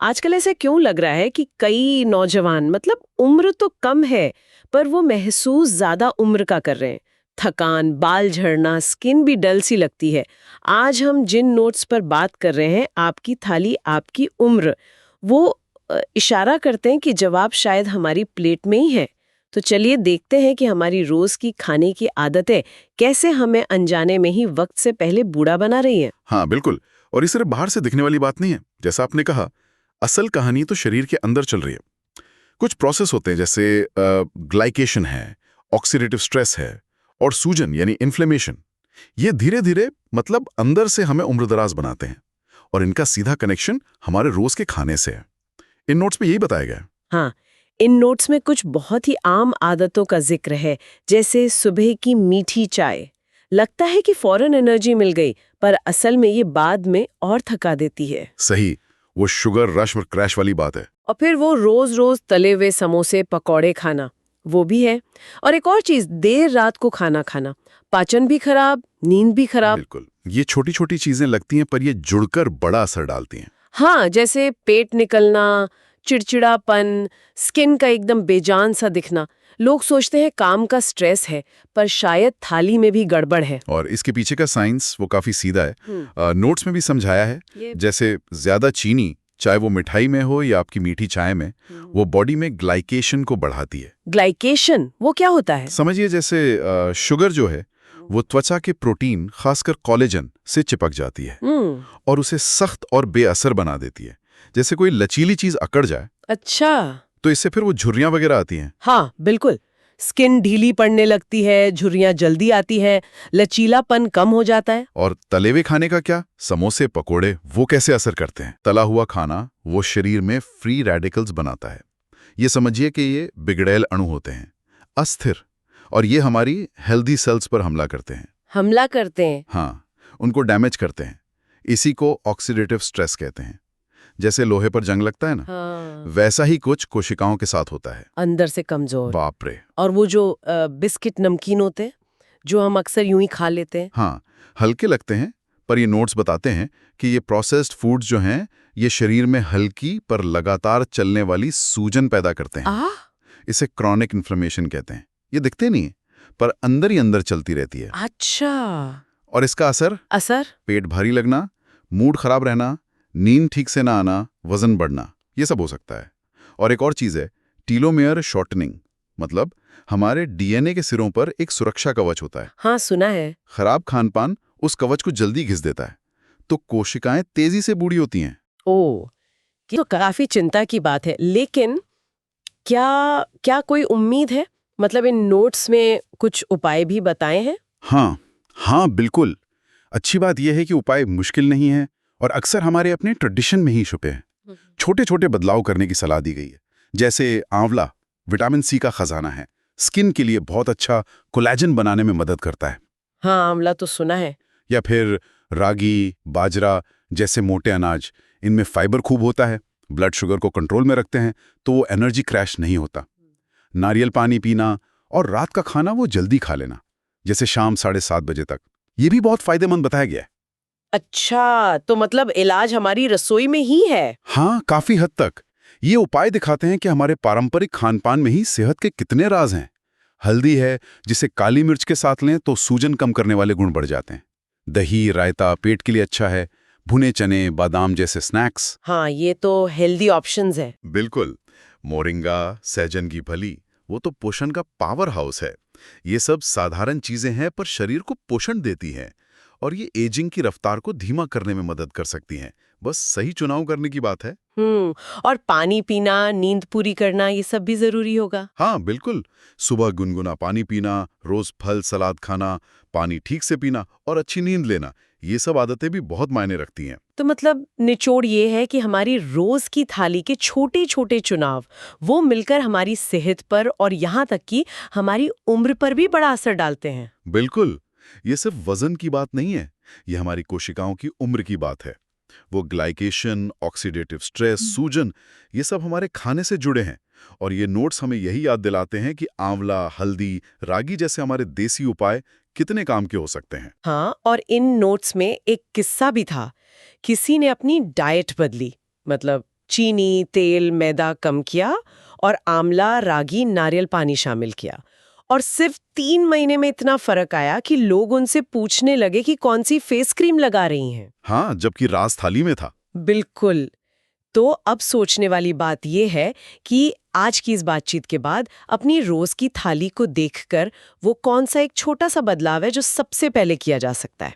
आजकल ऐसे क्यों लग रहा है कि कई नौजवान मतलब उम्र तो कम है पर वो महसूस ज्यादा उम्र का कर रहे हैं। थकान, बाल झड़ना, स्किन भी डल सी लगती है। आज हम जिन नोट्स पर बात कर रहे हैं, आपकी थाली आपकी उम्र, वो इशारा करते हैं कि जवाब शायद हमारी प्लेट में ही है। तो चलिए देखते हैं कि हमारी रोज की खाने की आदतें कैसे हमें अनजाने में ही वक्त से पहले बूढ़ा बना रही हैं। हाँ बिल्कुल। और ये सिर्फ बाहर से दिखने वाली बात नहीं है। जैसा आपने कहा, असल कहानी तो शरीर के अंदर चल रही है। कुछ प्रोसेस होते हैं जैसे ग्लाइकेशन है, ऑक्सीडेटिव स्ट्रेस है और सूजन यानी इन्फ्लेमेशन। ये धीरे धीरे मतलब अंदर से हमें उम्रदराज बनाते हैं और इनका सीधा कनेक्शन हमारे रोज के खाने से है। इन नोट्स पे यही बताया गया है। हाँ, इन नोट्स में कुछ बहुत ही आम आदतों का जिक्र है, जैसे सुबह की मीठी चाय। लगता है कि फौरन एनर्जी मिल गई, पर असल में ये बाद में और थका देती है। सही, वो शुगर रश और क्रैश वाली बात है। और फिर वो रोज रोज तले हुए समोसे पकौड़े खाना, वो भी है। और एक और चीज, देर रात को खाना खाना, पाचन भी खराब, नींद भी खराब। बिल्कुल, ये छोटी छोटी चीजें लगती हैं पर ये जुड़कर बड़ा असर डालती हैं। हाँ, जैसे पेट निकलना, चिड़चिड़ापन, स्किन का एकदम बेजान सा दिखना। लोग सोचते हैं काम का स्ट्रेस है, पर शायद थाली में भी गड़बड़ है। और इसके पीछे का साइंस वो काफी सीधा है। हम्म। नोट्स में भी समझाया है। जैसे ज्यादा चीनी, चाहे वो मिठाई में हो या आपकी मीठी चाय में, वो बॉडी में ग्लाइकेशन को बढ़ाती है। ग्लाइकेशन वो क्या होता है? समझिए जैसे शुगर जो है वो त्वचा के प्रोटीन, खासकर कोलेजन से चिपक जाती है और उसे सख्त और बेअसर बना देती है। जैसे कोई लचीली चीज अकड़ जाए अच्छा। तो इससे फिर वो झुर्रियां वगैरह आती हैं। हाँ बिल्कुल, स्किन ढीली पड़ने लगती है, झुर्रियां जल्दी आती है, लचीलापन कम हो जाता है। और तले हुए खाने का क्या? समोसे पकोड़े वो कैसे असर करते हैं? तला हुआ खाना वो शरीर में फ्री रेडिकल्स बनाता है। ये समझिए कि ये बिगड़ैल अणु होते हैं, अस्थिर, और ये हमारी हेल्दी सेल्स पर हमला करते हैं। हमला करते हैं? हाँ, उनको डैमेज करते हैं। इसी को ऑक्सीडेटिव स्ट्रेस कहते हैं। जैसे लोहे पर जंग लगता है ना, हाँ। वैसा ही कुछ कोशिकाओं के साथ होता है। अंदर से कमजोर। बाप रे। और वो जो बिस्किट नमकीन होते हैं, जो हम अक्सर यूं ही खा लेते हैं। हाँ, हल्के लगते हैं, पर ये नोट्स बताते हैं कि ये प्रोसेस्ड फूड्स जो हैं, ये शरीर में हल्की पर लगातार चलने वाली सूजन पैदा करते हैं। इसे क्रॉनिक इन्फ्लेमेशन कहते हैं। ये दिखते नहीं है, पर अंदर ही अंदर चलती रहती है। अच्छा। और इसका असर? पेट भारी लगना, मूड खराब रहना, नींद ठीक से ना आना, वजन बढ़ना, ये सब हो सकता है। और एक और चीज है, टीलोमेयर शॉर्टनिंग। मतलब हमारे डीएनए के सिरों पर एक सुरक्षा कवच होता है। हाँ, सुना है। खराब खानपान उस कवच को जल्दी घिस देता है, तो कोशिकाएं तेजी से बूढ़ी होती हैं। ओह, ये तो काफी चिंता की बात है। लेकिन क्या क्या कोई उम्मीद है? मतलब इन नोट्स में कुछ उपाय भी बताए हैं? हाँ हाँ बिल्कुल। अच्छी बात यह है कि उपाय मुश्किल नहीं है और अक्सर हमारे अपने ट्रेडिशन में ही छुपे हैं। छोटे छोटे बदलाव करने की सलाह दी गई है। जैसे आंवला विटामिन सी का खजाना है, स्किन के लिए बहुत अच्छा, कोलेजन बनाने में मदद करता है। हाँ, आंवला तो सुना है। या फिर रागी, बाजरा जैसे मोटे अनाज, इनमें फाइबर खूब होता है, ब्लड शुगर को कंट्रोल में रखते हैं, तो वो एनर्जी क्रैश नहीं होता। नारियल पानी पीना और रात का खाना वो जल्दी खा लेना, जैसे शाम 7:30 बजे तक, ये भी बहुत फायदेमंद बताया गया है। अच्छा, तो मतलब इलाज हमारी रसोई में ही है? हाँ, काफी हद तक। ये उपाय दिखाते हैं कि हमारे पारंपरिक खानपान में ही सेहत के कितने राज हैं। हल्दी है, जिसे काली मिर्च के साथ लें तो सूजन कम करने वाले गुण बढ़ जाते हैं। दही, रायता पेट के लिए अच्छा है। भुने चने, बादाम जैसे स्नैक्स। हाँ, ये तो हेल्दी ऑप्शंस है। बिल्कुल। मोरिंगा, सहजन की फली, वो तो पोषण का पावर हाउस है। ये सब साधारण चीजें हैं पर शरीर को पोषण देती हैं और ये एजिंग की रफ्तार को धीमा करने में मदद कर सकती हैं। बस सही चुनाव करने की बात है। और पानी पीना, नींद पूरी करना, ये सब भी जरूरी होगा। हाँ बिल्कुल। सुबह गुनगुना पानी पीना, रोज फल सलाद खाना, पानी ठीक से पीना और अच्छी नींद लेना, ये सब आदतें भी बहुत मायने रखती हैं। तो मतलब निचोड़ ये है कि हमारी रोज की थाली के छोटे छोटे चुनाव, वो मिलकर हमारी सेहत पर और यहाँ तक कि हमारी उम्र पर भी बड़ा असर डालते हैं। बिल्कुल। ये सिर्फ वजन की बात नहीं है, ये हमारी कोशिकाओं की उम्र की बात है। वो ग्लाइकेशन, ऑक्सीडेटिव स्ट्रेस, सूजन, ये सब हमारे खाने से जुड़े हैं। और ये नोट्स हमें यही याद दिलाते हैं कि आंवला, हल्दी, रागी जैसे हमारे देसी उपाय कितने काम के हो सकते हैं। हाँ, और इन नोट्स में एक किस्सा भी था। किसी ने अपनी डाइट बदली, मतलब चीनी, तेल, मैदा कम किया और आंवला, रागी, नारियल पानी शामिल किया। और सिर्फ 3 महीने में इतना फर्क आया कि लोग उनसे पूछने लगे कि कौन सी फेस क्रीम लगा रही हैं। हाँ, जबकि राज थाली में था। बिल्कुल। तो अब सोचने वाली बात यह है कि आज की इस बातचीत के बाद अपनी रोज की थाली को देखकर वो कौन सा एक छोटा सा बदलाव है जो सबसे पहले किया जा सकता है।